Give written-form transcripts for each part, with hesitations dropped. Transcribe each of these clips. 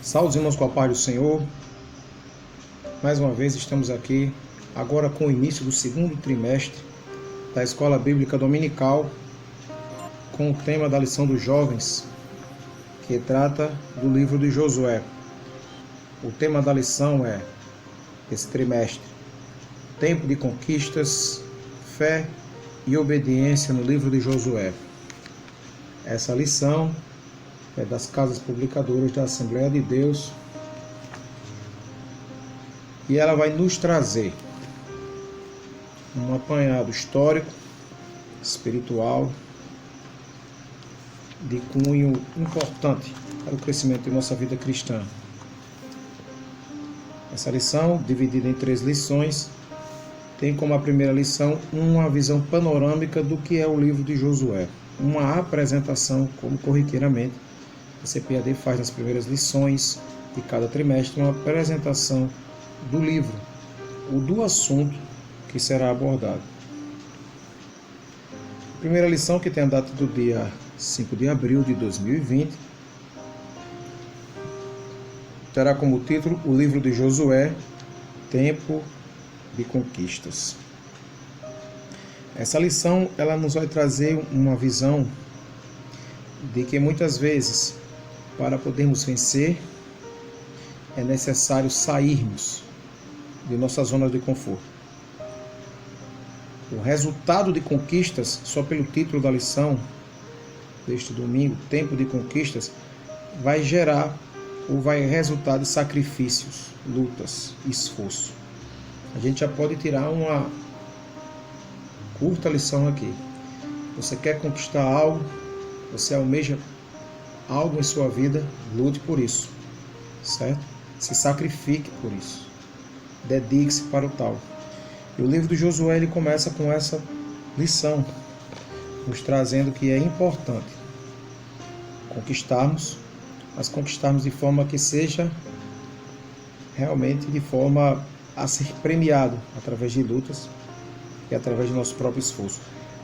Saúde, irmãos, com a paz do Senhor. Mais uma vez estamos aqui, agora com o início do segundo trimestre da Escola Bíblica Dominical, com o tema da lição dos jovens, que trata do livro de Josué. O tema da lição é, esse trimestre, tempo de conquistas, fé e obediência no livro de Josué. Essa lição é das Casas Publicadoras da Assembleia de Deus e ela vai nos trazer um apanhado histórico, espiritual, de cunho importante para o crescimento de nossa vida cristã. Essa lição, dividida em 3 lições, tem como a primeira lição uma visão panorâmica do que é o livro de Josué, uma apresentação, como corriqueiramente a CPAD faz nas primeiras lições de cada trimestre, uma apresentação do livro ou do assunto que será abordado. A primeira lição, que tem a data do dia 5 de abril de 2020, terá como título o livro de Josué, Tempo de Conquistas. Essa lição ela nos vai trazer uma visão de que muitas vezes, para podermos vencer, é necessário sairmos de nossa zona de conforto. O resultado de conquistas, só pelo título da lição deste domingo, Tempo de Conquistas, vai gerar ou vai resultar de sacrifícios, lutas, esforço. A gente já pode tirar uma curta lição aqui. Você quer conquistar algo, você almeja algo em sua vida, lute por isso, certo? Se sacrifique por isso. Dedique-se para o tal. E o livro de Josué ele começa com essa lição, nos trazendo que é importante conquistarmos, mas conquistarmos de forma que seja realmente de forma a ser premiado através de lutas e através do nosso próprio esforço.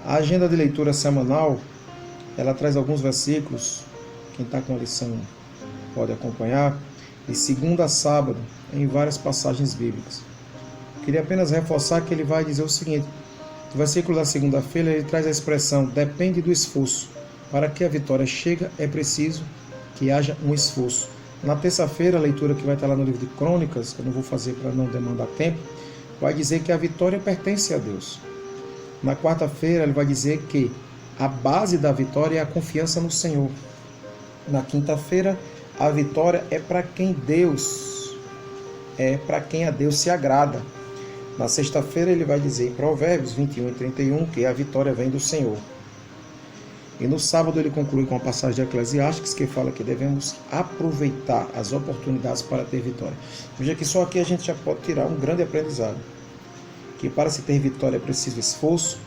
A agenda de leitura semanal, ela traz alguns versículos, quem está com a lição pode acompanhar, de segunda a sábado, em várias passagens bíblicas. Queria apenas reforçar que ele vai dizer o seguinte: o versículo da segunda-feira ele traz a expressão depende do esforço. Para que a vitória chegue é preciso que haja um esforço. Na terça-feira, a leitura que vai estar lá no livro de Crônicas, que eu não vou fazer para não demandar tempo, vai dizer que a vitória pertence a Deus. Na quarta-feira, ele vai dizer que a base da vitória é a confiança no Senhor. Na quinta-feira, a vitória é para quem a Deus se agrada. Na sexta-feira, ele vai dizer em Provérbios 21 e 31 que a vitória vem do Senhor. E no sábado ele conclui com a passagem de Eclesiastes, que fala que devemos aproveitar as oportunidades para ter vitória. Veja que só aqui a gente já pode tirar um grande aprendizado. Que para se ter vitória é preciso esforço,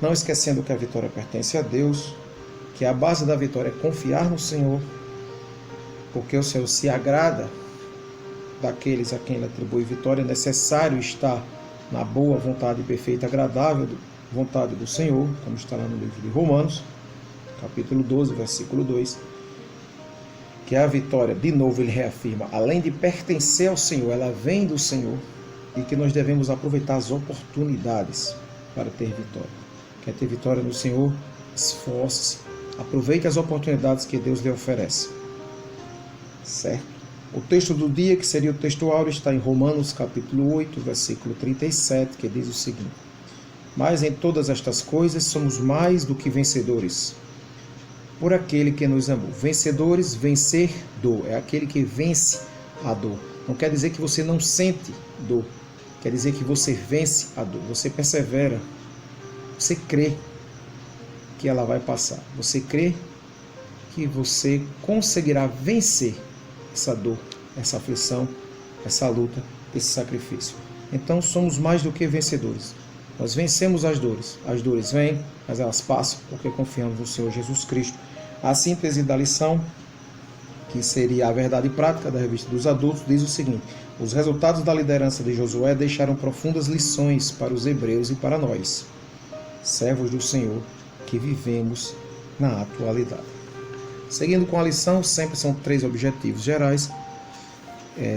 não esquecendo que a vitória pertence a Deus, que a base da vitória é confiar no Senhor, porque o Senhor se agrada daqueles a quem ele atribui vitória. É necessário estar na boa vontade perfeita e agradável vontade do Senhor, como está lá no livro de Romanos, capítulo 12, versículo 2, que a vitória, de novo ele reafirma, além de pertencer ao Senhor, ela vem do Senhor, e que nós devemos aproveitar as oportunidades para ter vitória. Quer ter vitória no Senhor? Esforce-se, aproveite as oportunidades que Deus lhe oferece. Certo? O texto do dia, que seria o texto áureo, está em Romanos capítulo 8, versículo 37, que diz o seguinte: mas em todas estas coisas somos mais do que vencedores, por aquele que nos amou. Vencedores, vencer dor, é aquele que vence a dor. Não quer dizer que você não sente dor, quer dizer que você vence a dor, você persevera, você crê que ela vai passar, você crê que você conseguirá vencer essa dor, essa aflição, essa luta, esse sacrifício. Então somos mais do que vencedores. Nós vencemos as dores vêm, mas elas passam porque confiamos no Senhor Jesus Cristo. A síntese da lição, que seria a verdade prática da revista dos adultos, diz o seguinte: os resultados da liderança de Josué deixaram profundas lições para os hebreus e para nós, servos do Senhor, que vivemos na atualidade. Seguindo com a lição, sempre são 3 objetivos gerais.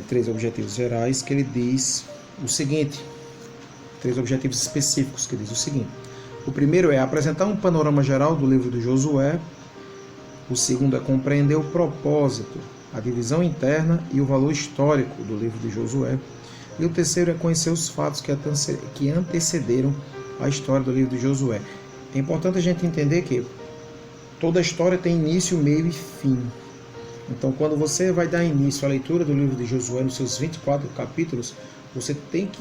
3 objetivos gerais, que ele diz o seguinte, 3 objetivos específicos, que diz o seguinte. O primeiro é apresentar um panorama geral do livro de Josué. O segundo é compreender o propósito, a divisão interna e o valor histórico do livro de Josué. E o terceiro é conhecer os fatos que antecederam a história do livro de Josué. É importante a gente entender que toda história tem início, meio e fim. Então, quando você vai dar início à leitura do livro de Josué, nos seus 24 capítulos, você tem que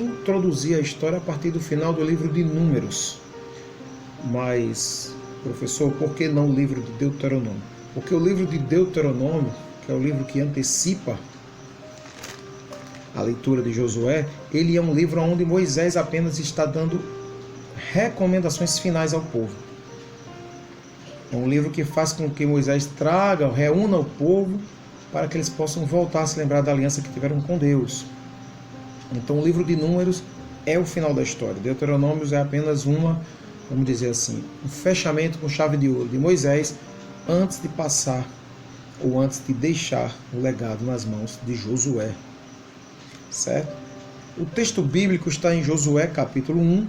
introduzir a história a partir do final do livro de Números. Mas, professor, por que não o livro de Deuteronômio? Porque o livro de Deuteronômio, que é o livro que antecipa a leitura de Josué, ele é um livro onde Moisés apenas está dando recomendações finais ao povo. É um livro que faz com que Moisés reúna o povo para que eles possam voltar a se lembrar da aliança que tiveram com Deus. Então o livro de Números é o final da história. Deuteronômios é apenas vamos dizer assim, um fechamento com chave de ouro de Moisés antes de passar ou antes de deixar o legado nas mãos de Josué. Certo? O texto bíblico está em Josué capítulo 1,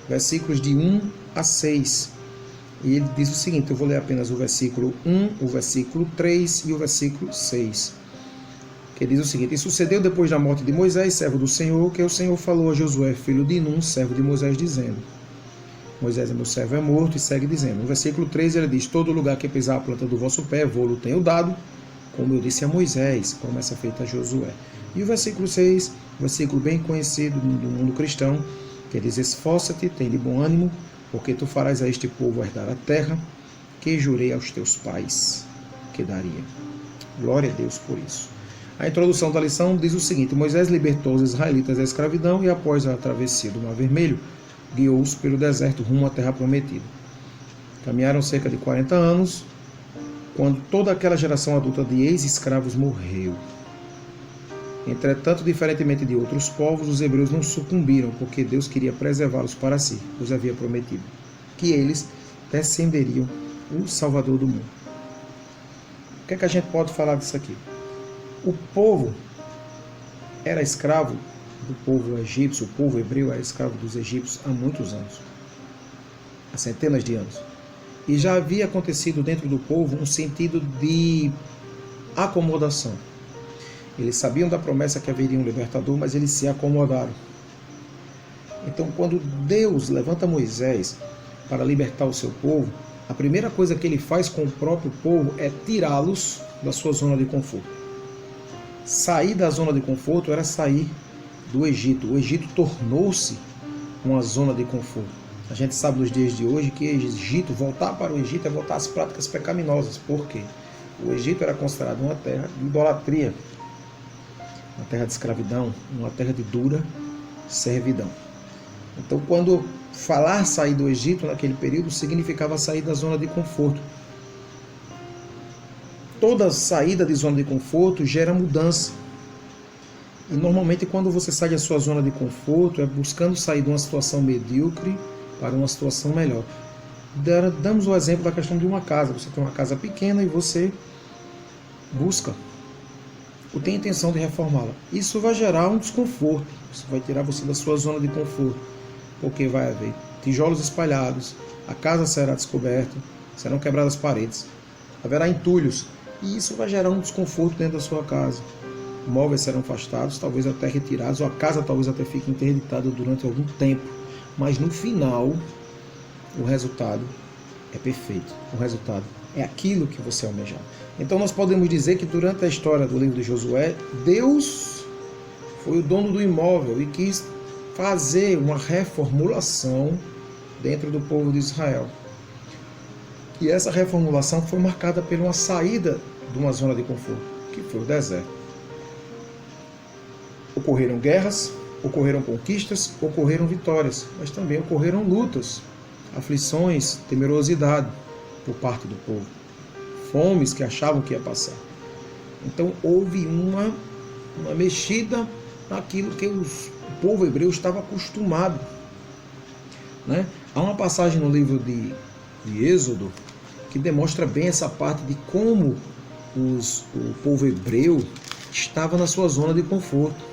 versículos de 1 a 6. E ele diz o seguinte, eu vou ler apenas o versículo 1, o versículo 3 e o versículo 6. Que diz o seguinte: E sucedeu depois da morte de Moisés, servo do Senhor, que o Senhor falou a Josué, filho de Nun, servo de Moisés, dizendo: Moisés, meu servo, é morto, e segue dizendo. No versículo 3 ele diz: Todo lugar que pisar a planta do vosso pé, vou-lo tenho dado, como eu disse a Moisés, promessa feita a Josué. E o versículo 6, versículo bem conhecido do mundo cristão, que diz: Esforça-te, tem de bom ânimo, porque tu farás a este povo herdar a terra que jurei aos teus pais que daria. Glória a Deus por isso. A introdução da lição diz o seguinte: Moisés libertou os israelitas da escravidão e, após a travessia do Mar Vermelho, guiou-os pelo deserto rumo à terra prometida. Caminharam cerca de 40 anos, quando toda aquela geração adulta de ex-escravos morreu. Entretanto, diferentemente de outros povos, os hebreus não sucumbiram, porque Deus queria preservá-los para si, pois havia prometido que eles descenderiam o Salvador do mundo. O que é que a gente pode falar disso aqui? O povo era escravo do povo egípcio, o povo hebreu era escravo dos egípcios há muitos anos, há centenas de anos. E já havia acontecido dentro do povo um sentido de acomodação. Eles sabiam da promessa que haveria um libertador, mas eles se acomodaram. Então, quando Deus levanta Moisés para libertar o seu povo, a primeira coisa que ele faz com o próprio povo é tirá-los da sua zona de conforto. Sair da zona de conforto era sair do Egito. O Egito tornou-se uma zona de conforto. A gente sabe nos dias de hoje que voltar para o Egito é voltar às práticas pecaminosas. Por quê? O Egito era considerado uma terra de idolatria, uma terra de escravidão, uma terra de dura servidão. Então, quando falar sair do Egito naquele período, significava sair da zona de conforto. Toda saída de zona de conforto gera mudança. E normalmente quando você sai da sua zona de conforto é buscando sair de uma situação medíocre para uma situação melhor. Damos o exemplo da questão de uma casa. Você tem uma casa pequena e você busca ou tem a intenção de reformá-la. Isso vai gerar um desconforto. Isso vai tirar você da sua zona de conforto. Porque vai haver tijolos espalhados, a casa será descoberta, serão quebradas as paredes, haverá entulhos. E isso vai gerar um desconforto dentro da sua casa. Móveis serão afastados, talvez até retirados, ou a casa talvez até fique interditada durante algum tempo. Mas no final, o resultado é perfeito. O resultado é aquilo que você almejava. Então nós podemos dizer que durante a história do livro de Josué, Deus foi o dono do imóvel e quis fazer uma reformulação dentro do povo de Israel. E essa reformulação foi marcada por uma saída de uma zona de conforto, que foi o deserto. Ocorreram guerras, ocorreram conquistas, ocorreram vitórias, mas também ocorreram lutas, aflições, temerosidade por parte do povo, fomes que achavam que ia passar. Então houve uma mexida naquilo que o povo hebreu estava acostumado, né? Há uma passagem no livro de Êxodo que demonstra bem essa parte de como o povo hebreu estava na sua zona de conforto.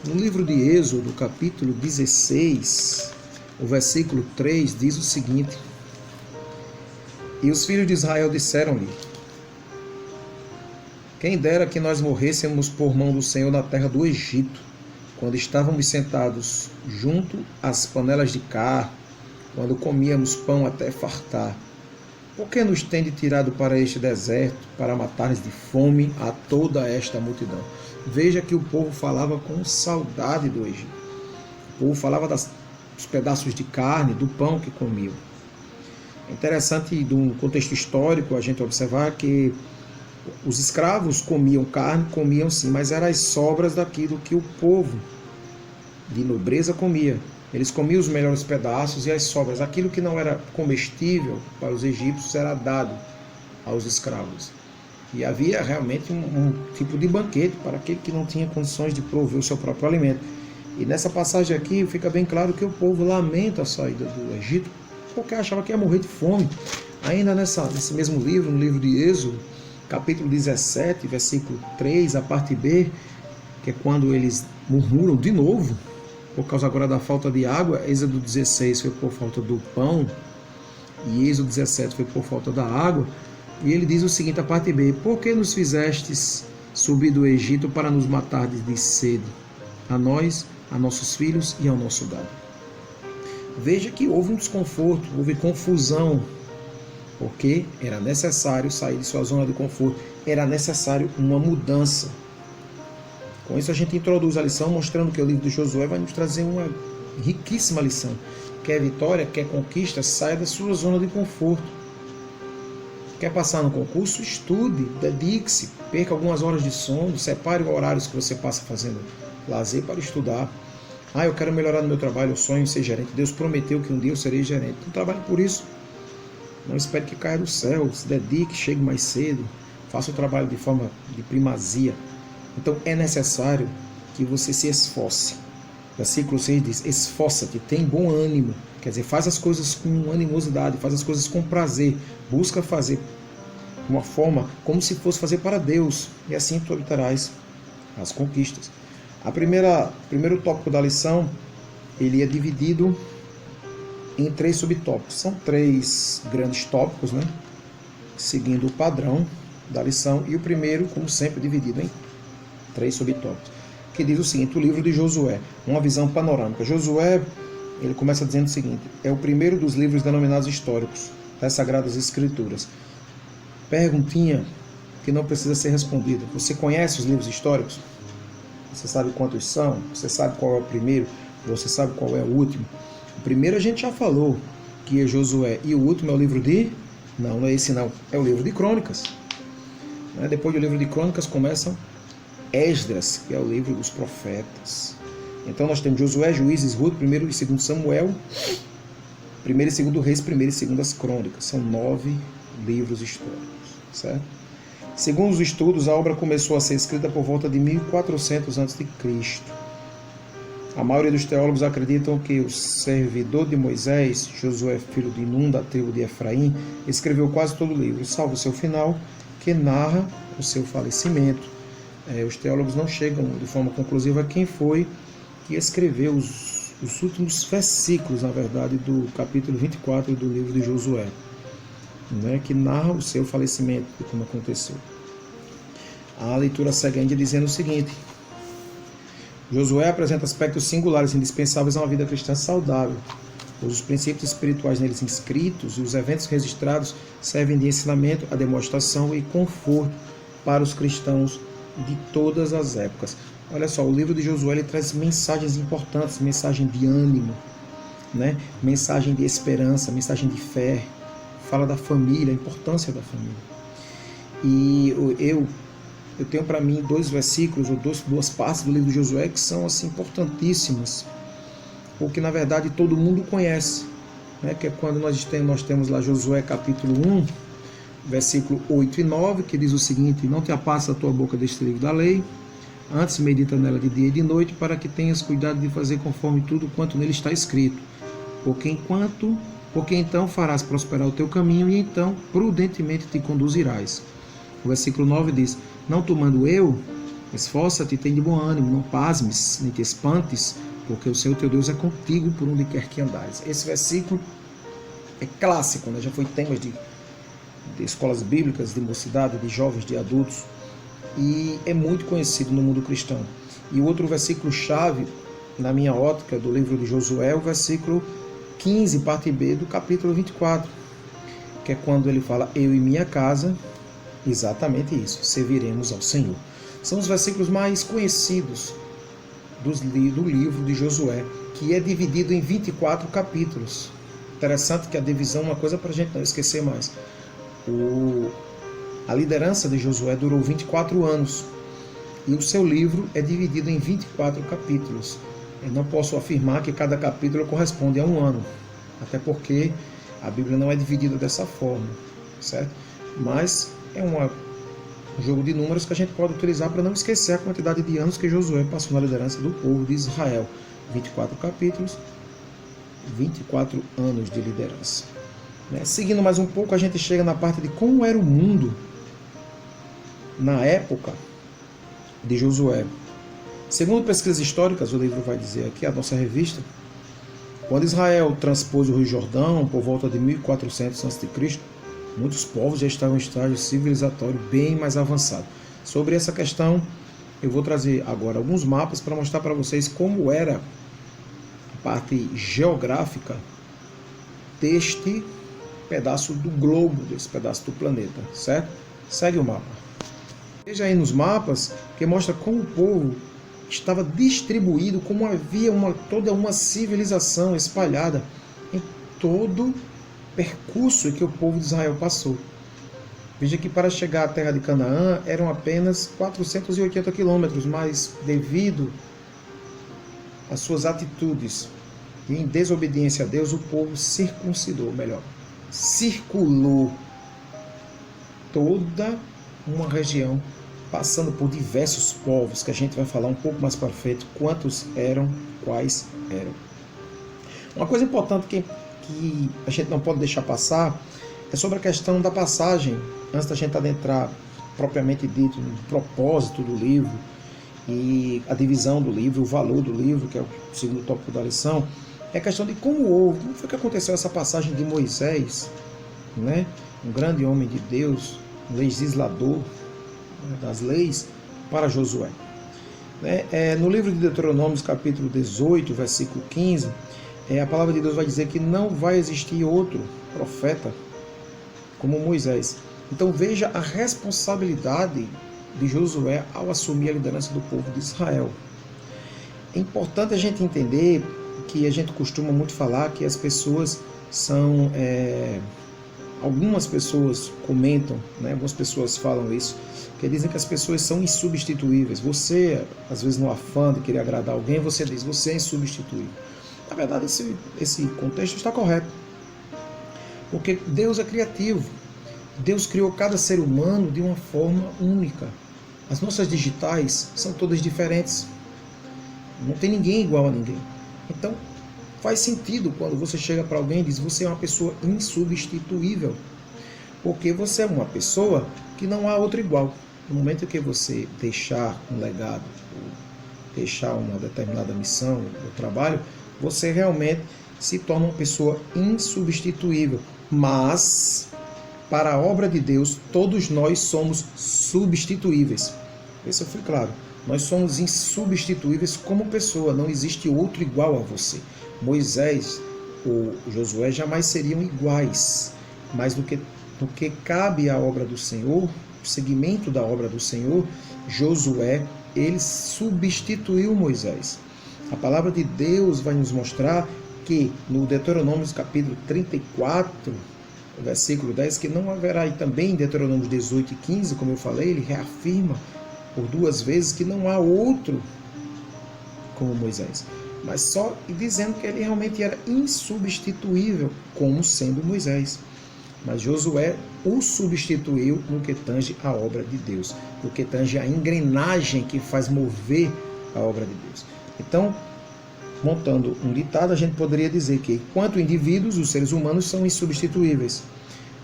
No livro de Êxodo, capítulo 16, o versículo 3 diz o seguinte: E os filhos de Israel disseram-lhe: Quem dera que nós morrêssemos por mão do Senhor na terra do Egito, quando estávamos sentados junto às panelas de carne, quando comíamos pão até fartar. Por que nos tende tirado para este deserto, para matar-nos de fome a toda esta multidão? Veja que o povo falava com saudade do Egito. O povo falava dos pedaços de carne, do pão que comiam. É interessante, de um contexto histórico, a gente observar que os escravos comiam carne, comiam sim, mas eram as sobras daquilo que o povo de nobreza comia. Eles comiam os melhores pedaços e as sobras. Aquilo que não era comestível para os egípcios era dado aos escravos. E havia realmente um tipo de banquete para aquele que não tinha condições de prover o seu próprio alimento. E nessa passagem aqui fica bem claro que o povo lamenta a saída do Egito porque achava que ia morrer de fome. Ainda nesse mesmo livro, no livro de Êxodo, capítulo 17, versículo 3, a parte B, que é quando eles murmuram de novo, por causa agora da falta de água. Êxodo 16 foi por falta do pão, e Êxodo 17 foi por falta da água. E ele diz o seguinte, a parte B: Por que nos fizestes subir do Egito para nos matar de sede, a nós, a nossos filhos e ao nosso gado? Veja que houve um desconforto, houve confusão, porque era necessário sair de sua zona de conforto, era necessário uma mudança. Com isso a gente introduz a lição, mostrando que o livro de Josué vai nos trazer uma riquíssima lição. Quer vitória, quer conquista, saia da sua zona de conforto. Quer passar no concurso? Estude, dedique-se, perca algumas horas de sono, separe horários que você passa fazendo lazer para estudar. Eu quero melhorar no meu trabalho, eu sonho em ser gerente. Deus prometeu que um dia eu serei gerente. Então trabalhe por isso. Não espere que caia do céu, se dedique, chegue mais cedo, faça o trabalho de forma de primazia. Então é necessário que você se esforce. Versículo 6 diz: Esforça-te, tem bom ânimo. Quer dizer, faz as coisas com animosidade, faz as coisas com prazer. Busca fazer de uma forma como se fosse fazer para Deus. E assim tu obterás as conquistas. Primeiro tópico da lição, ele é dividido em 3 subtópicos. São 3 grandes tópicos, né? Seguindo o padrão da lição. E o primeiro, como sempre, dividido em 3 subtópicos, que diz o seguinte: o livro de Josué, uma visão panorâmica. Josué, ele começa dizendo o seguinte: é o primeiro dos livros denominados históricos das Sagradas Escrituras. Perguntinha que não precisa ser respondida. Você conhece os livros históricos? Você sabe quantos são? Você sabe qual é o primeiro? Você sabe qual é o último? O primeiro a gente já falou, que é Josué, e o último é o livro de... Não é esse não, é o livro de Crônicas. Depois do livro de Crônicas começam Esdras, que é o livro dos profetas. Então nós temos Josué, Juízes, Ruth, 1º e 2º Samuel, 1º e 2º Reis, 1º e 2º Crônicas. São 9 livros históricos, certo? Segundo os estudos, a obra começou a ser escrita por volta de 1400 a.C. A maioria dos teólogos acreditam que o servidor de Moisés, Josué, filho de Nun, da tribo de Efraim, escreveu quase todo o livro, salvo o seu final, que narra o seu falecimento. Os teólogos não chegam de forma conclusiva a quem foi que escreveu os últimos versículos, na verdade, do capítulo 24 do livro de Josué, que narra o seu falecimento, de como aconteceu. A leitura segue ainda dizendo o seguinte: Josué apresenta aspectos singulares indispensáveis a uma vida cristã saudável, pois os princípios espirituais neles inscritos e os eventos registrados servem de ensinamento, a demonstração e conforto para os cristãos de todas as épocas. Olha só, o livro de Josué ele traz mensagens importantes, mensagem de ânimo, mensagem de esperança, mensagem de fé, fala da família, a importância da família. E eu tenho para mim 2 versículos, ou 2 partes do livro de Josué que são assim, importantíssimas, porque na verdade todo mundo conhece, que é quando nós temos lá Josué capítulo 1, versículo 8 e 9, que diz o seguinte: Não te apartes a tua boca deste livro da lei, antes medita nela de dia e de noite, para que tenhas cuidado de fazer conforme tudo quanto nele está escrito, porque então farás prosperar o teu caminho, e então prudentemente te conduzirás. O versículo 9 diz: Não tomando eu, Esforça-te e tem de bom ânimo, não pasmes, nem te espantes, porque o Senhor teu Deus é contigo por onde quer que andares. Esse versículo é clássico, né? Já foi tema de escolas bíblicas, de mocidade, de jovens, de adultos, e é muito conhecido no mundo cristão. E o outro versículo-chave, na minha ótica, do livro de Josué, é o versículo 15, parte B, do capítulo 24, que é quando ele fala, eu e minha casa, exatamente isso, serviremos ao Senhor. São os versículos mais conhecidos do livro de Josué, que é dividido em 24 capítulos. Interessante que a divisão é uma coisa para a gente não esquecer mais. A liderança de Josué durou 24 anos e o seu livro é dividido em 24 capítulos. Eu não posso afirmar que cada capítulo corresponde a um ano, até porque a Bíblia não é dividida dessa forma, certo? Mas é um jogo de números que a gente pode utilizar para não esquecer a quantidade de anos que Josué passou na liderança do povo de Israel. 24 capítulos, 24 anos de liderança. Seguindo mais um pouco, a gente chega na parte de como era o mundo na época de Josué. Segundo pesquisas históricas, o livro vai dizer aqui, a nossa revista, quando Israel transpôs o Rio Jordão, por volta de 1400 a.C., muitos povos já estavam em estágio civilizatório bem mais avançado. Sobre essa questão, eu vou trazer agora alguns mapas para mostrar para vocês como era a parte geográfica deste pedaço do globo, desse pedaço do planeta, certo? Segue o mapa. Veja aí nos mapas que mostra como o povo estava distribuído, como havia toda uma civilização espalhada em todo o percurso que o povo de Israel passou. Veja que para chegar à terra de Canaã eram apenas 480 quilômetros, mas devido às suas atitudes e em desobediência a Deus, o povo circulou toda uma região, passando por diversos povos, que a gente vai falar um pouco mais para frente, quantos eram, quais eram. Uma coisa importante que a gente não pode deixar passar é sobre a questão da passagem, antes da gente adentrar propriamente dito no propósito do livro e a divisão do livro, o valor do livro, que é o segundo tópico da lição, é a questão de como foi que aconteceu essa passagem de Moisés, né? Um grande homem de Deus, um legislador das leis, para Josué. No livro de Deuteronômio, capítulo 18, versículo 15, a palavra de Deus vai dizer que não vai existir outro profeta como Moisés. Então veja a responsabilidade de Josué ao assumir a liderança do povo de Israel. É importante a gente entender que a gente costuma muito falar que as pessoas são... algumas pessoas comentam, algumas pessoas falam isso, que dizem que as pessoas são insubstituíveis. Você, às vezes no afã de querer agradar alguém, você diz, você é insubstituível. Na verdade, esse contexto está correto. Porque Deus é criativo. Deus criou cada ser humano de uma forma única. As nossas digitais são todas diferentes. Não tem ninguém igual a ninguém. Então, faz sentido quando você chega para alguém e diz, você é uma pessoa insubstituível. Porque você é uma pessoa que não há outra igual. No momento que você deixar um legado, deixar uma determinada missão ou trabalho, você realmente se torna uma pessoa insubstituível. Mas, para a obra de Deus, todos nós somos substituíveis. Isso foi claro. Nós somos insubstituíveis como pessoa. Não existe outro igual a você. Moisés ou Josué jamais seriam iguais. Mas no que cabe à obra do Senhor, o segmento da obra do Senhor, Josué, ele substituiu Moisés. A palavra de Deus vai nos mostrar que no Deuteronômio capítulo 34, versículo 10, que não haverá, e também em Deuteronômio 18 e 15, como eu falei, ele reafirma por duas vezes que não há outro como Moisés, mas só dizendo que ele realmente era insubstituível como sendo Moisés. Mas Josué o substituiu no que tange a obra de Deus, no que tange a engrenagem que faz mover a obra de Deus. Então, montando um ditado, a gente poderia dizer que, enquanto indivíduos, os seres humanos são insubstituíveis,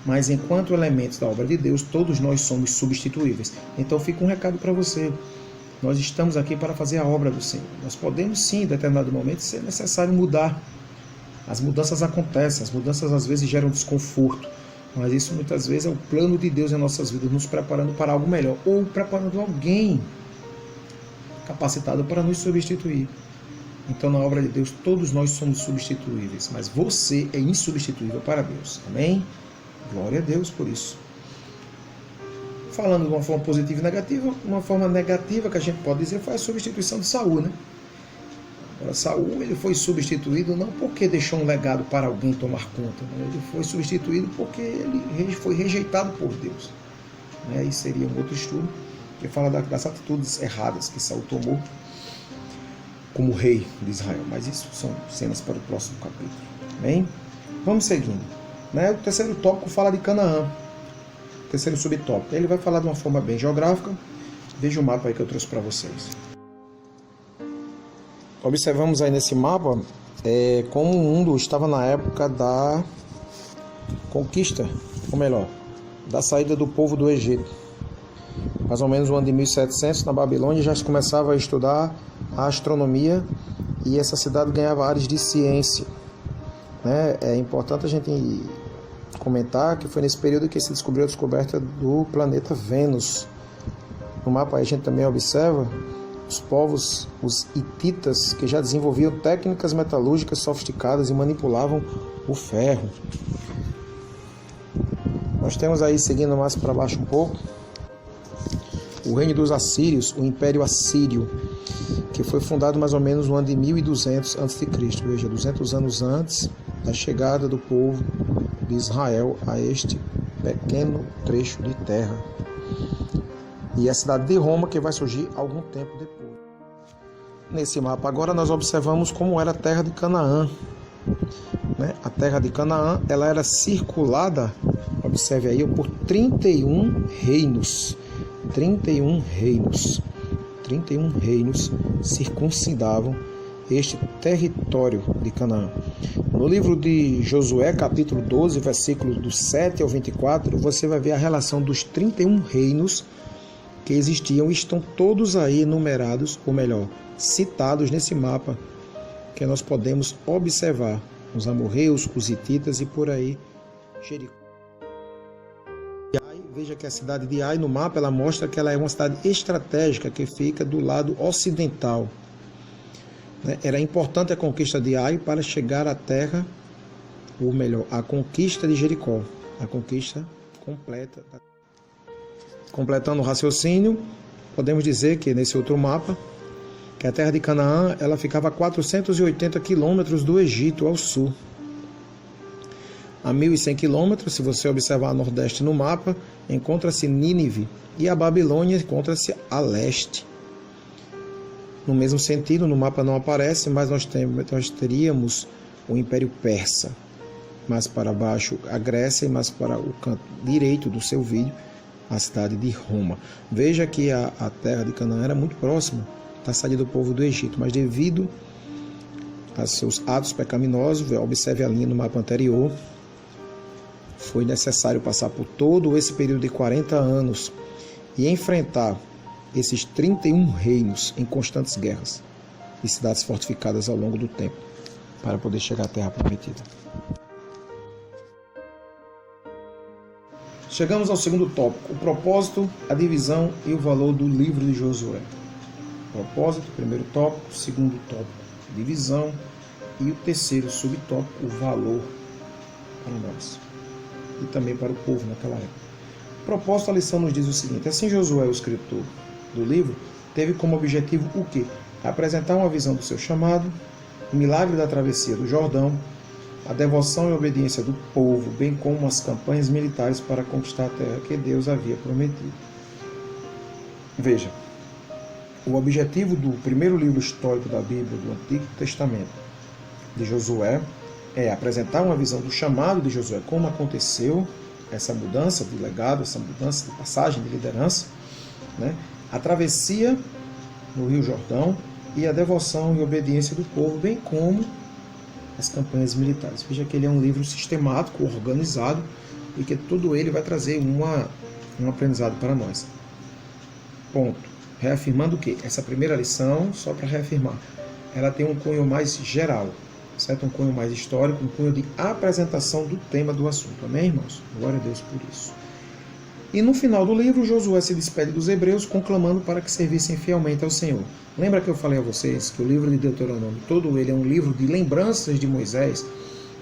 mas enquanto elementos da obra de Deus, todos nós somos substituíveis. Então fica um recado para você. Nós estamos aqui para fazer a obra do Senhor. Nós podemos sim, em determinado momento, ser necessário mudar. As mudanças acontecem, as mudanças às vezes geram desconforto, mas isso muitas vezes é o plano de Deus em nossas vidas, nos preparando para algo melhor, ou preparando alguém capacitado para nos substituir. Então, na obra de Deus, todos nós somos substituíveis, mas você é insubstituível para Deus. Amém? Glória a Deus por isso. Falando de uma forma positiva e negativa, uma forma negativa que a gente pode dizer foi a substituição de Saul, né? Agora, Saul, ele foi substituído não porque deixou um legado para alguém tomar conta, né? Ele foi substituído porque ele foi rejeitado por Deus. Aí seria um outro estudo que fala das atitudes erradas que Saul tomou como rei de Israel. Mas isso são cenas para o próximo capítulo. Bem, vamos seguindo. O terceiro tópico fala de Canaã. O terceiro subtópico. Ele vai falar de uma forma bem geográfica. Veja o mapa aí que eu trouxe para vocês. Observamos aí nesse mapa como o mundo estava na época da conquista, ou melhor, da saída do povo do Egito. Mais ou menos no ano de 1700, na Babilônia, já se começava a estudar a astronomia e essa cidade ganhava áreas de ciência. É importante a gente comentar que foi nesse período que se descobriu a descoberta do planeta Vênus. No mapa aí a gente também observa os povos, os hititas, que já desenvolviam técnicas metalúrgicas sofisticadas e manipulavam o ferro. Nós temos aí, seguindo mais para baixo um pouco, o reino dos assírios, o Império Assírio, que foi fundado mais ou menos no ano de 1200 a.C., veja, 200 anos antes da chegada do povo de Israel a este pequeno trecho de terra. E a cidade de Roma, que vai surgir algum tempo depois. Nesse mapa agora nós observamos como era a terra de Canaã. A terra de Canaã, ela era circulada, observe aí, por 31 reinos. 31 reinos circuncidavam este território de Canaã. No livro de Josué, capítulo 12, versículos do 7 ao 24, você vai ver a relação dos 31 reinos que existiam e estão todos aí enumerados, ou melhor, citados nesse mapa que nós podemos observar. Os amorreus, os hititas e por aí Jericó. Veja que a cidade de Ai no mapa, ela mostra que ela é uma cidade estratégica que fica do lado ocidental. Era importante a conquista de Ai para chegar à terra, ou melhor, a conquista de Jericó, a conquista completa. Completando o raciocínio, podemos dizer que nesse outro mapa, que a terra de Canaã, ela ficava a 480 quilômetros do Egito ao sul. A 1.100 quilômetros, se você observar a nordeste no mapa, encontra-se Nínive e a Babilônia encontra-se a leste. No mesmo sentido, no mapa não aparece, mas nós teríamos o Império Persa. Mais para baixo a Grécia e mais para o canto direito do seu vídeo, a cidade de Roma. Veja que a terra de Canaã era muito próxima da saída do povo do Egito, mas devido a seus atos pecaminosos, observe a linha no mapa anterior, foi necessário passar por todo esse período de 40 anos e enfrentar esses 31 reinos em constantes guerras e cidades fortificadas ao longo do tempo para poder chegar à Terra Prometida. Chegamos ao segundo tópico, o propósito, a divisão e o valor do livro de Josué. Propósito, primeiro tópico, segundo tópico, divisão e o terceiro subtópico, o valor para nós e também para o povo naquela época. O propósito, a lição nos diz o seguinte: assim Josué, o escritor do livro, teve como objetivo o quê? Apresentar uma visão do seu chamado, o milagre da travessia do Jordão, a devoção e obediência do povo, bem como as campanhas militares para conquistar a terra que Deus havia prometido. Veja, o objetivo do primeiro livro histórico da Bíblia, do Antigo Testamento, de Josué, é apresentar uma visão do chamado de Josué, como aconteceu essa mudança de legado, essa mudança de passagem de liderança, a travessia no Rio Jordão e a devoção e obediência do povo, bem como as campanhas militares. Veja que ele é um livro sistemático, organizado, e que todo ele vai trazer um aprendizado para nós. Ponto. Reafirmando o quê? Essa primeira lição, só para reafirmar, ela tem um cunho mais geral, certo? Um cunho mais histórico, um cunho de apresentação do tema do assunto. Amém, irmãos? Glória a Deus por isso. E no final do livro, Josué se despede dos hebreus, conclamando para que servissem fielmente ao Senhor. Lembra que eu falei a vocês que o livro de Deuteronômio, todo ele é um livro de lembranças de Moisés,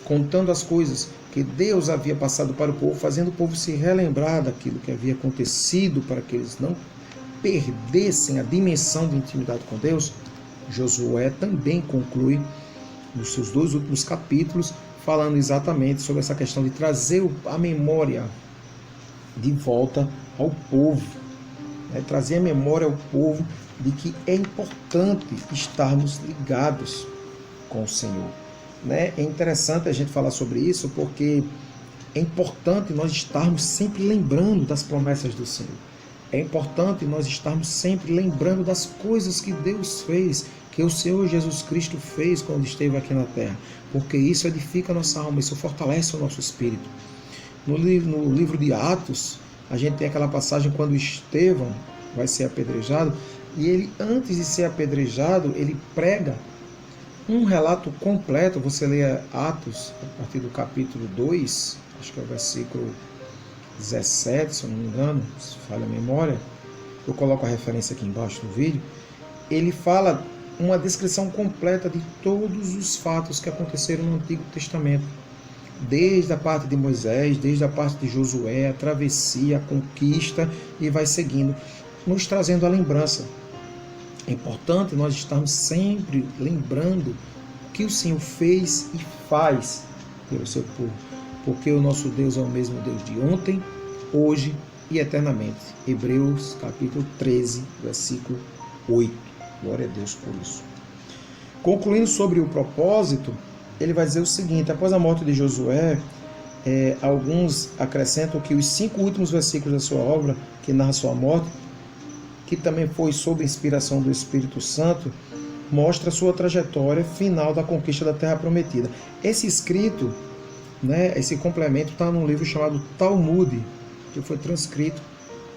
contando as coisas que Deus havia passado para o povo, fazendo o povo se relembrar daquilo que havia acontecido, para que eles não perdessem a dimensão de intimidade com Deus. Josué também conclui nos seus 2 últimos capítulos, falando exatamente sobre essa questão de trazer a memória de volta ao povo, né? Trazer a memória ao povo de que é importante estarmos ligados com o Senhor, né? É interessante a gente falar sobre isso, porque é importante nós estarmos sempre lembrando das promessas do Senhor. É importante nós estarmos sempre lembrando das coisas que Deus fez, que o Senhor Jesus Cristo fez quando esteve aqui na terra, porque isso edifica a nossa alma, isso fortalece o nosso espírito. No livro de Atos, a gente tem aquela passagem quando Estevão vai ser apedrejado, e ele, antes de ser apedrejado, ele prega um relato completo. Você lê Atos, a partir do capítulo 2, acho que é o versículo 17, se eu não me engano, se falha a memória, eu coloco a referência aqui embaixo do vídeo. Ele fala uma descrição completa de todos os fatos que aconteceram no Antigo Testamento, desde a parte de Moisés, desde a parte de Josué, a travessia, a conquista, e vai seguindo, nos trazendo a lembrança. É importante nós estarmos sempre lembrando o que o Senhor fez e faz pelo seu povo, porque o nosso Deus é o mesmo Deus de ontem, hoje e eternamente. Hebreus capítulo 13, versículo 8. Glória a Deus por isso. Concluindo sobre o propósito, ele vai dizer o seguinte: após a morte de Josué, alguns acrescentam que os 5 últimos versículos da sua obra, que narra sua morte, que também foi sob inspiração do Espírito Santo, mostra a sua trajetória final da conquista da Terra Prometida. Esse escrito, né, esse complemento está num livro chamado Talmud, que foi transcrito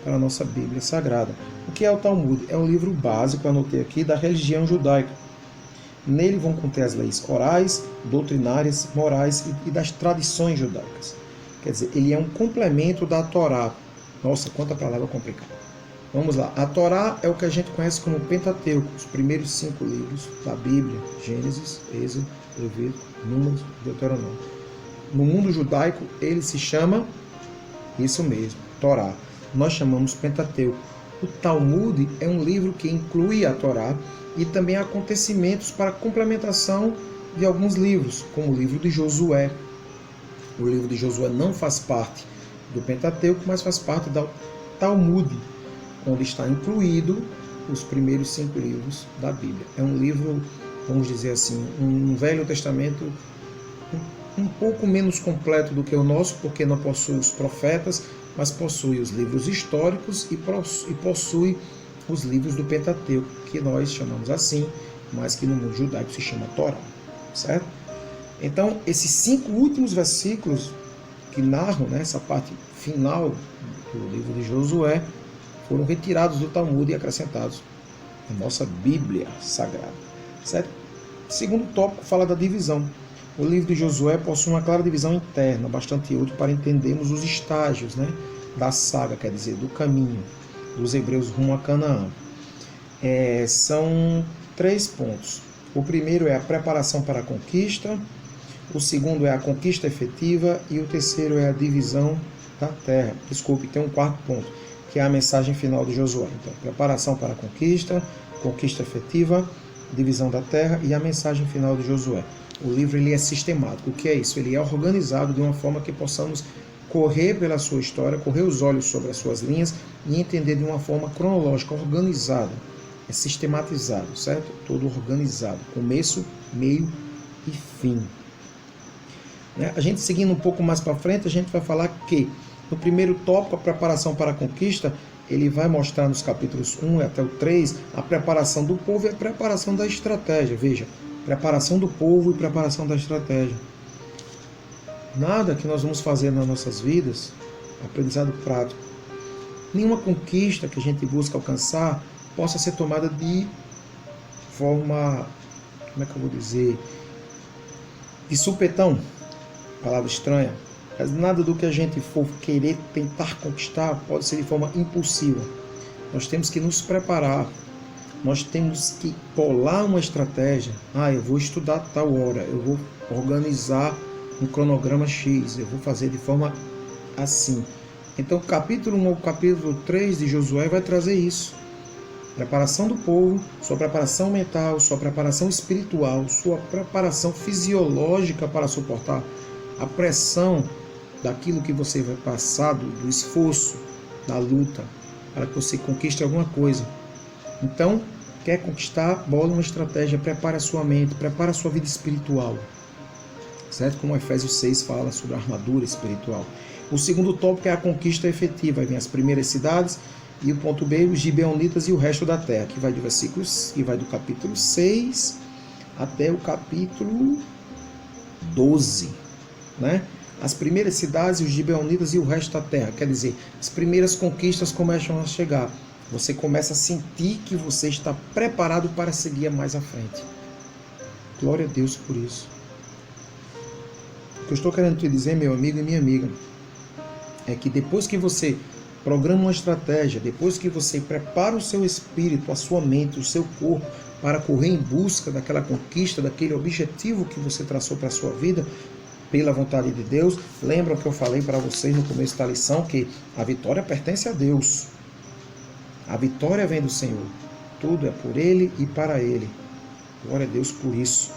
para a nossa Bíblia Sagrada. O que é o Talmud? É um livro básico, anotei aqui, da religião judaica. Nele vão conter as leis orais, doutrinárias, morais e das tradições judaicas. Quer dizer, ele é um complemento da Torá. Nossa, quanta palavra complicada. Vamos lá. A Torá é o que a gente conhece como Pentateuco, os primeiros 5 livros da Bíblia: Gênesis, Êxodo, Levítico, Números, Deuteronômio. No mundo judaico, ele se chama isso mesmo, Torá. Nós chamamos Pentateuco. O Talmud é um livro que inclui a Torá e também acontecimentos para complementação de alguns livros, como o livro de Josué. O livro de Josué não faz parte do Pentateuco, mas faz parte do Talmud, onde está incluído os primeiros 5 livros da Bíblia. É um livro, vamos dizer assim, um Velho Testamento um pouco menos completo do que o nosso, porque não possui os profetas, mas possui os livros históricos e possui os livros do Pentateuco, que nós chamamos assim, mas que no mundo judaico se chama Torá, certo? Então, esses 5 últimos versículos que narram, né, essa parte final do livro de Josué, foram retirados do Talmud e acrescentados na nossa Bíblia Sagrada, certo? Segundo tópico, fala da divisão. O livro de Josué possui uma clara divisão interna, bastante útil para entendermos os estágios, né, da saga, quer dizer, do caminho dos hebreus rumo a Canaã. São 3 pontos. O primeiro é a preparação para a conquista, o segundo é a conquista efetiva e o terceiro é a divisão da terra. Desculpe, tem um 4º ponto, que é a mensagem final de Josué. Então, preparação para a conquista, conquista efetiva, divisão da terra e a mensagem final de Josué. O livro ele é sistemático. O que é isso? Ele é organizado de uma forma que possamos correr pela sua história, correr os olhos sobre as suas linhas e entender de uma forma cronológica, organizada. É sistematizado, certo? Todo organizado. Começo, meio e fim. A gente seguindo um pouco mais para frente, a gente vai falar que no primeiro tópico, a preparação para a conquista, ele vai mostrar nos capítulos 1 até o 3 a preparação do povo e a preparação da estratégia. Veja, preparação do povo e preparação da estratégia. Nada que nós vamos fazer nas nossas vidas, aprendizado prático, nenhuma conquista que a gente busca alcançar, possa ser tomada de forma, como é que eu vou dizer, de supetão, palavra estranha, mas nada do que a gente for querer tentar conquistar pode ser de forma impulsiva. Nós temos que nos preparar, nós temos que bolar uma estratégia. Eu vou estudar tal hora, eu vou organizar um cronograma X, eu vou fazer de forma assim. Então, capítulo 1 ao capítulo 3 de Josué vai trazer isso. Preparação do povo, sua preparação mental, sua preparação espiritual, sua preparação fisiológica para suportar a pressão daquilo que você vai passar, do esforço, da luta, para que você conquiste alguma coisa. Então, quer conquistar, bola uma estratégia, prepare a sua mente, prepare a sua vida espiritual. Certo? Como Efésios 6 fala sobre a armadura espiritual. O segundo tópico é a conquista efetiva. Aí vem as primeiras cidades e o ponto B, os gibeonitas e o resto da terra, que vai do versículos e vai do capítulo 6 até o capítulo 12, né? As primeiras cidades, os gibeonitas e o resto da terra, quer dizer, as primeiras conquistas começam a chegar. Você começa a sentir que você está preparado para seguir mais à frente. Glória a Deus por isso. O que eu estou querendo te dizer, meu amigo e minha amiga, é que depois que você programa uma estratégia, depois que você prepara o seu espírito, a sua mente, o seu corpo para correr em busca daquela conquista, daquele objetivo que você traçou para a sua vida, pela vontade de Deus, lembram que eu falei para vocês no começo da lição que a vitória pertence a Deus. A vitória vem do Senhor. Tudo é por Ele e para Ele. Glória a Deus por isso.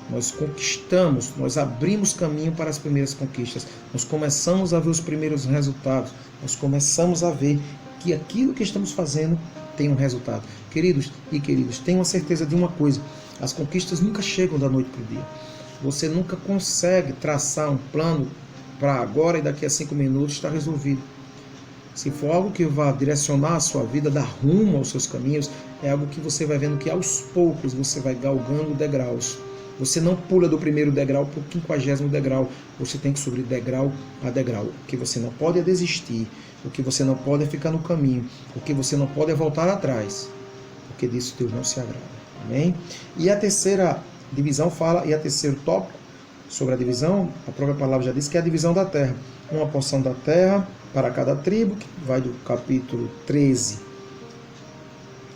Nós conquistamos, nós abrimos caminho para as primeiras conquistas. Nós começamos a ver os primeiros resultados. Nós começamos a ver que aquilo que estamos fazendo tem um resultado. Queridos e queridas, tenham a certeza de uma coisa. As conquistas nunca chegam da noite para o dia. Você nunca consegue traçar um plano para agora e daqui a 5 minutos está resolvido. Se for algo que vá direcionar a sua vida, dar rumo aos seus caminhos, é algo que você vai vendo que aos poucos você vai galgando degraus. Você não pula do primeiro degrau para o 50º degrau. Você tem que subir degrau a degrau. O que você não pode é desistir. O que você não pode é ficar no caminho. O que você não pode é voltar atrás. Porque disso Deus não se agrada. Amém? E a terceira divisão fala, e a terceiro tópico sobre a divisão, a própria palavra já diz que é a divisão da terra. Uma porção da terra para cada tribo, que vai do capítulo 13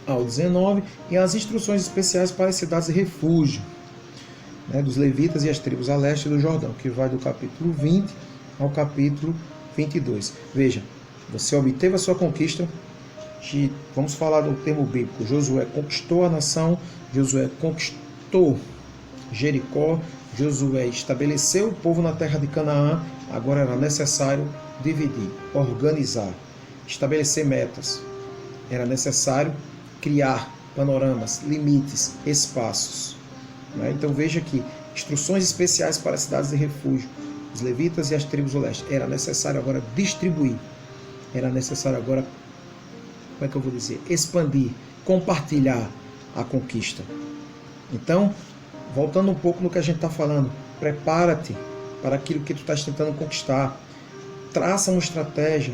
ao 19, e as instruções especiais para as cidades de refúgio, né, dos levitas e as tribos a leste do Jordão, que vai do capítulo 20 ao capítulo 22. Veja, você obteve a sua conquista, vamos falar do termo bíblico, Josué conquistou a nação, Josué conquistou Jericó, Josué estabeleceu o povo na terra de Canaã, agora era necessário dividir, organizar, estabelecer metas, era necessário criar panoramas, limites, espaços. Então veja aqui, instruções especiais para as cidades de refúgio, os levitas e as tribos do leste. Era necessário agora distribuir, era necessário agora, como é que eu vou dizer, expandir, compartilhar a conquista. Então, voltando um pouco no que a gente está falando, prepara-te para aquilo que tu estás tentando conquistar, traça uma estratégia,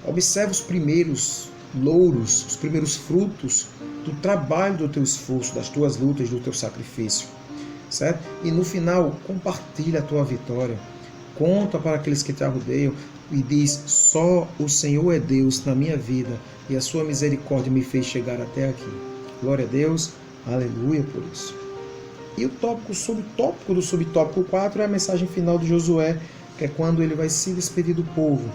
observa os primeiros louros, os primeiros frutos do trabalho do teu esforço, das tuas lutas, do teu sacrifício, certo? E no final, compartilha a tua vitória, conta para aqueles que te rodeiam e diz, só o Senhor é Deus na minha vida e a sua misericórdia me fez chegar até aqui. Glória a Deus, aleluia por isso. E o tópico, subtópico do subtópico 4 é a mensagem final de Josué, que é quando ele vai se despedir do povo,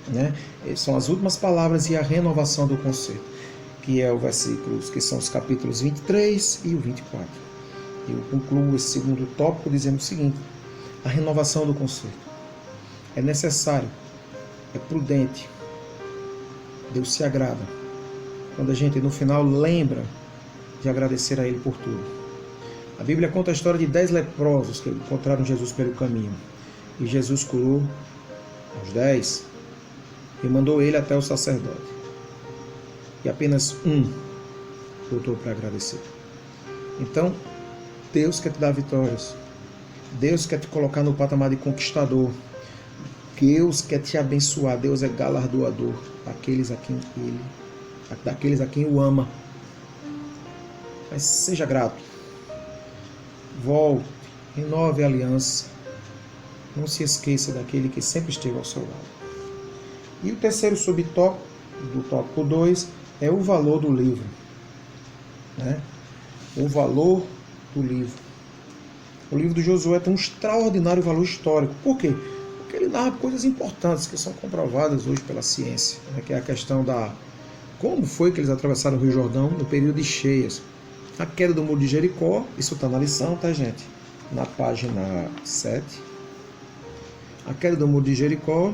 né? São as últimas palavras e a renovação do concerto, que é o versículos, que são os capítulos 23 e o 24. Eu concluo esse segundo tópico dizendo o seguinte: a renovação do concerto é necessário, é prudente, Deus se agrada quando a gente no final lembra de agradecer a Ele por tudo. A Bíblia conta a história de 10 leprosos que encontraram Jesus pelo caminho. E Jesus curou os 10 e mandou ele até o sacerdote. E apenas um voltou para agradecer. Então, Deus quer te dar vitórias. Deus quer te colocar no patamar de conquistador. Deus quer te abençoar. Deus é galardoador daqueles a quem Ele daqueles a quem o ama. Mas seja grato. Volte, renove a aliança. Não se esqueça daquele que sempre esteve ao seu lado. E o terceiro subtópico, do tópico 2, é o valor do livro. Né? O valor do livro. O livro de Josué tem um extraordinário valor histórico. Por quê? Porque ele narra coisas importantes que são comprovadas hoje pela ciência, né? Que é a questão da como foi que eles atravessaram o Rio Jordão no período de cheias. A queda do muro de Jericó, isso está na lição, tá, gente? Na página 7. A queda do muro de Jericó,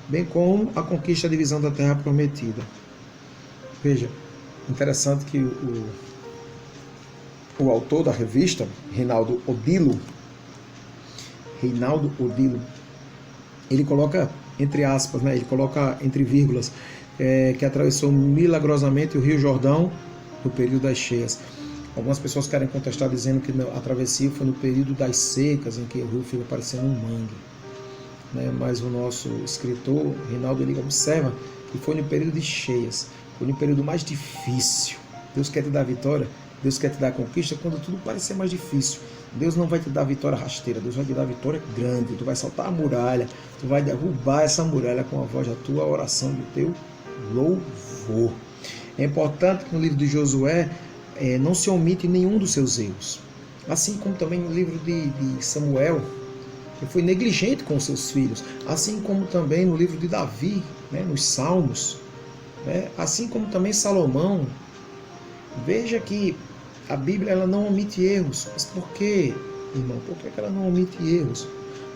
bem como a conquista e a divisão da terra prometida. Veja, interessante que o autor da revista, Reinaldo Odilo, ele coloca entre aspas, né? Ele coloca entre vírgulas, que atravessou milagrosamente o Rio Jordão no período das cheias. Algumas pessoas querem contestar dizendo que a travessia foi no período das secas, em que o rio fica parecendo um mangue. Né? Mas o nosso escritor, Reinaldo, ele observa que foi no período de cheias, foi no período mais difícil. Deus quer te dar vitória, Deus quer te dar conquista quando tudo parecer mais difícil. Deus não vai te dar vitória rasteira, Deus vai te dar vitória grande. Tu vai saltar a muralha, tu vai derrubar essa muralha com a voz da tua oração, do teu louvor. É importante que no livro de Josué não se omite nenhum dos seus erros. Assim como também no livro de Samuel, que foi negligente com os seus filhos. Assim como também no livro de Davi, né, nos Salmos. Né, assim como também Salomão. Veja que a Bíblia ela não omite erros. Mas por quê, irmão? Por que ela não omite erros?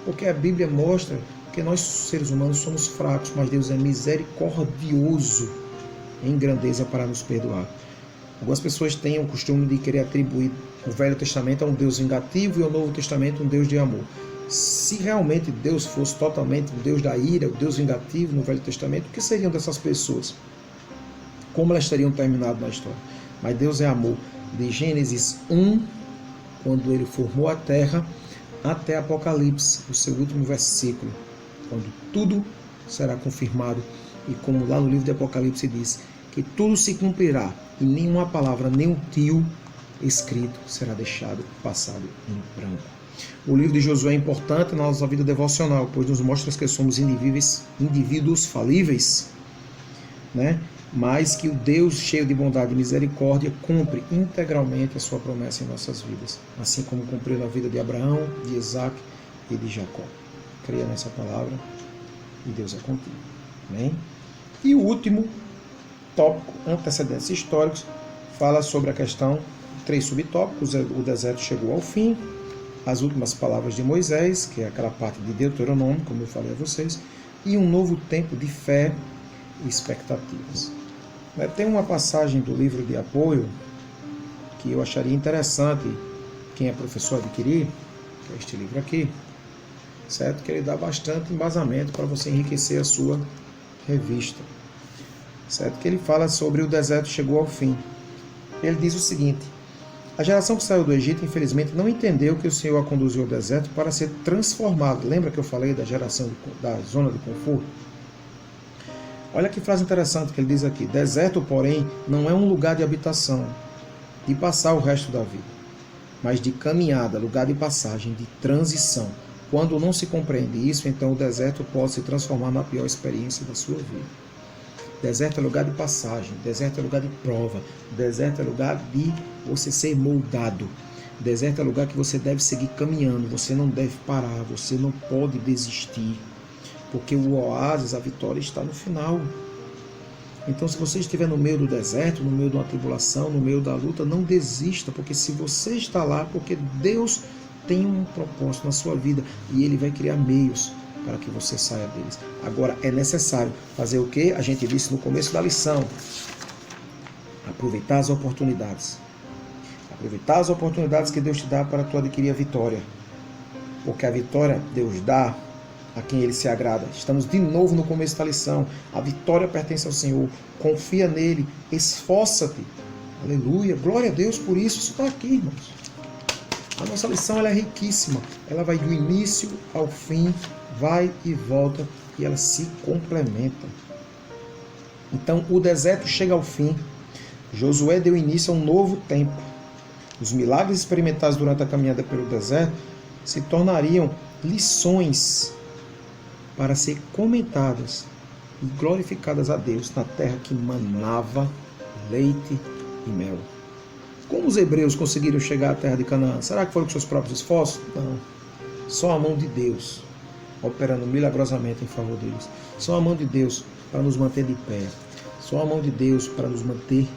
Porque a Bíblia mostra que nós, seres humanos, somos fracos, mas Deus é misericordioso em grandeza para nos perdoar. Algumas pessoas têm o costume de querer atribuir o Velho Testamento a um Deus vingativo e o Novo Testamento um Deus de amor. Se realmente Deus fosse totalmente o Deus da ira, o Deus vingativo no Velho Testamento, o que seriam dessas pessoas? Como elas teriam terminado na história? Mas Deus é amor. De Gênesis 1, quando ele formou a terra, até Apocalipse, o seu último versículo, quando tudo será confirmado. E como lá no livro de Apocalipse diz, que tudo se cumprirá e nenhuma palavra, nenhum tio escrito será deixado passado em branco. O livro de Josué é importante na nossa vida devocional, pois nos mostra que somos indivíduos falíveis, né? Mas que o Deus cheio de bondade e misericórdia cumpre integralmente a sua promessa em nossas vidas, assim como cumpriu na vida de Abraão, de Isaac e de Jacó. Creia nessa palavra e Deus é contigo. Amém? E o último tópico, antecedentes históricos, fala sobre a questão, 3 subtópicos, o deserto chegou ao fim, as últimas palavras de Moisés, que é aquela parte de Deuteronômio, como eu falei a vocês, e um novo tempo de fé e expectativas. Tem uma passagem do livro de apoio que eu acharia interessante quem é professor adquirir, que é este livro aqui, certo? Que ele dá bastante embasamento para você enriquecer a sua revista, certo? Que ele fala sobre o deserto chegou ao fim. Ele diz o seguinte: a geração que saiu do Egito, infelizmente, não entendeu que o Senhor a conduziu ao deserto para ser transformado. Lembra que eu falei da geração da zona de conforto? Olha que frase interessante que ele diz aqui: deserto, porém, não é um lugar de habitação, de passar o resto da vida, mas de caminhada, lugar de passagem, de transição. Quando não se compreende isso, então o deserto pode se transformar na pior experiência da sua vida. Deserto é lugar de passagem, deserto é lugar de prova, deserto é lugar de você ser moldado. Deserto é lugar que você deve seguir caminhando, você não deve parar, você não pode desistir, porque o oásis, a vitória está no final. Então, se você estiver no meio do deserto, no meio de uma tribulação, no meio da luta, não desista, porque se você está lá, porque Deus tem um propósito na sua vida e Ele vai criar meios para que você saia deles. Agora, é necessário fazer o que a gente disse no começo da lição: aproveitar as oportunidades. Aproveitar as oportunidades que Deus te dá para tu adquirir a vitória. Porque a vitória Deus dá a quem Ele se agrada. Estamos de novo no começo da lição. A vitória pertence ao Senhor. Confia nele. Esforça-te. Aleluia. Glória a Deus por isso. Isso está aqui, irmãos. A nossa lição ela é riquíssima. Ela vai do início ao fim, vai e volta, e ela se complementa. Então o deserto chega ao fim. Josué deu início a um novo tempo. Os milagres experimentados durante a caminhada pelo deserto se tornariam lições para ser comentadas e glorificadas a Deus na terra que manava leite e mel. Como os hebreus conseguiram chegar à terra de Canaã? Será que foram com seus próprios esforços? Não. Só a mão de Deus, operando milagrosamente em favor deles. Só a mão de Deus para nos manter de pé. Só a mão de Deus para nos manter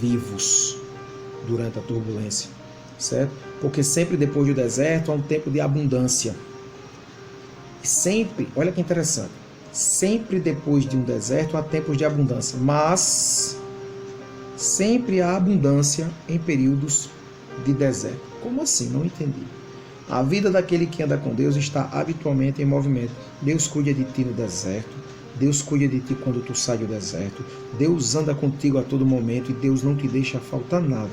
vivos durante a turbulência, certo? Porque sempre depois do deserto há um tempo de abundância. E sempre, olha que interessante, sempre depois de um deserto há tempos de abundância, mas sempre há abundância em períodos de deserto. Como assim? Não entendi. A vida daquele que anda com Deus está habitualmente em movimento. Deus cuida de ti no deserto. Deus cuida de ti quando tu sai do deserto. Deus anda contigo a todo momento e Deus não te deixa faltar nada.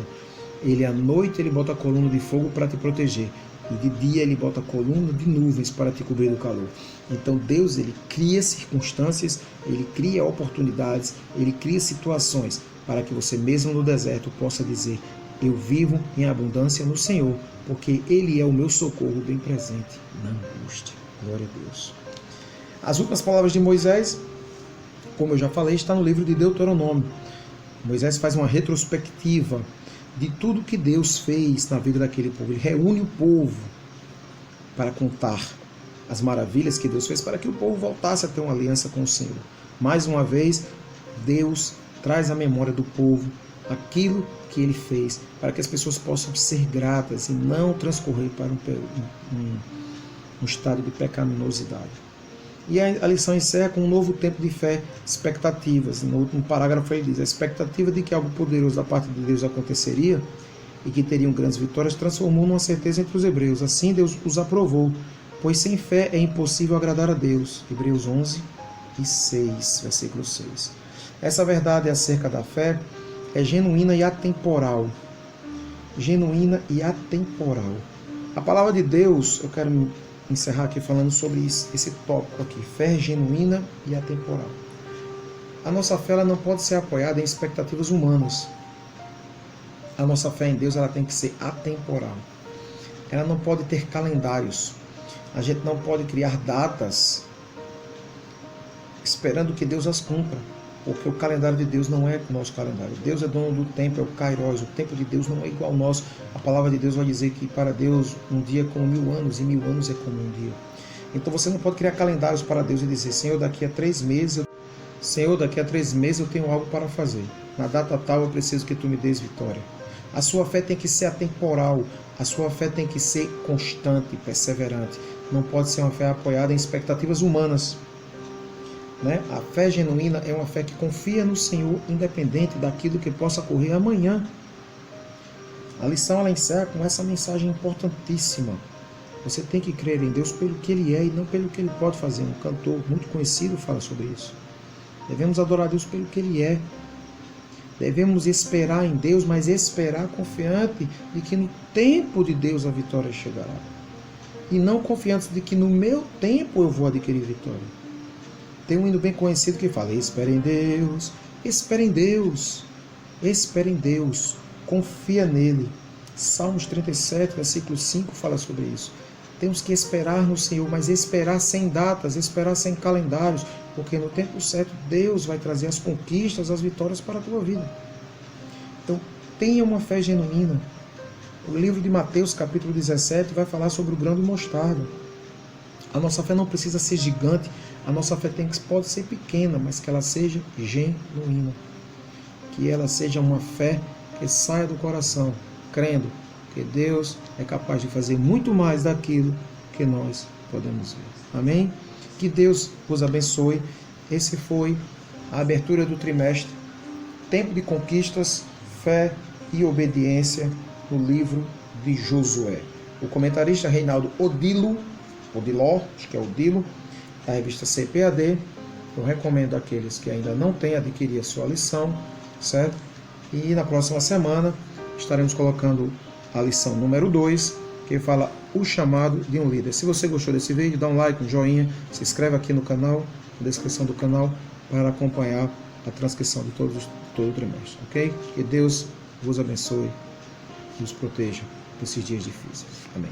Ele à noite ele bota a coluna de fogo para te proteger. E de dia ele bota a coluna de nuvens para te cobrir do calor. Então Deus ele cria circunstâncias, ele cria oportunidades, ele cria situações para que você mesmo no deserto possa dizer: eu vivo em abundância no Senhor, porque Ele é o meu socorro bem presente na angústia. Glória a Deus. As últimas palavras de Moisés, como eu já falei, está no livro de Deuteronômio. Moisés faz uma retrospectiva de tudo que Deus fez na vida daquele povo. Ele reúne o povo para contar as maravilhas que Deus fez para que o povo voltasse a ter uma aliança com o Senhor. Mais uma vez, Deus traz à memória do povo aquilo que ele fez, para que as pessoas possam ser gratas e não transcorrer para um estado de pecaminosidade. E a lição encerra com um novo tempo de fé, expectativas. No último parágrafo ele diz: a expectativa de que algo poderoso da parte de Deus aconteceria e que teriam grandes vitórias transformou numa certeza entre os hebreus. Assim Deus os aprovou, pois sem fé é impossível agradar a Deus. Hebreus 11:6, versículo 6. Essa verdade acerca da fé é genuína e atemporal. Genuína e atemporal. A palavra de Deus, eu quero encerrar aqui falando sobre esse tópico aqui, fé genuína e atemporal. A nossa fé ela não pode ser apoiada em expectativas humanas. A nossa fé em Deus ela tem que ser atemporal. Ela não pode ter calendários. A gente não pode criar datas esperando que Deus as cumpra. Porque o calendário de Deus não é o nosso calendário. Deus é dono do tempo, é o Kairos. O tempo de Deus não é igual ao nosso. A palavra de Deus vai dizer que para Deus um dia é como 1000 anos e 1000 anos é como um dia. Então você não pode criar calendários para Deus e dizer: Senhor, daqui a 3 meses, eu tenho algo para fazer. Na data tal eu preciso que tu me dês vitória. A sua fé tem que ser atemporal. A sua fé tem que ser constante, perseverante. Não pode ser uma fé apoiada em expectativas humanas. A fé genuína é uma fé que confia no Senhor, independente daquilo que possa ocorrer amanhã. A lição ela encerra com essa mensagem importantíssima. Você tem que crer em Deus pelo que Ele é e não pelo que Ele pode fazer. Um cantor muito conhecido fala sobre isso. Devemos adorar Deus pelo que Ele é. Devemos esperar em Deus, mas esperar confiante de que no tempo de Deus a vitória chegará. E não confiante de que no meu tempo eu vou adquirir vitória. Tem um hino bem conhecido que fala: espere em Deus, espere em Deus, espere em Deus, confia nele. Salmos 37, versículo 5 fala sobre isso. Temos que esperar no Senhor, mas esperar sem datas, esperar sem calendários, porque no tempo certo Deus vai trazer as conquistas, as vitórias para a tua vida. Então, tenha uma fé genuína. O livro de Mateus, capítulo 17, vai falar sobre o grão de mostarda. A nossa fé não precisa ser gigante, a nossa fé pode ser pequena, mas que ela seja genuína. Que ela seja uma fé que saia do coração, crendo que Deus é capaz de fazer muito mais daquilo que nós podemos ver. Amém? Que Deus vos abençoe. Esse foi a abertura do trimestre, tempo de conquistas, fé e obediência no livro de Josué. O comentarista Reinaldo Odiló, acho que é Odilo, da revista CPAD. Eu recomendo àqueles que ainda não têm adquirido a sua lição, certo? E na próxima semana estaremos colocando a lição número 2, que fala o chamado de um líder. Se você gostou desse vídeo, dá um like, um joinha, se inscreve aqui no canal, na descrição do canal, para acompanhar a transcrição de todo o trimestre, ok? Que Deus vos abençoe, nos proteja nesses dias difíceis. Amém.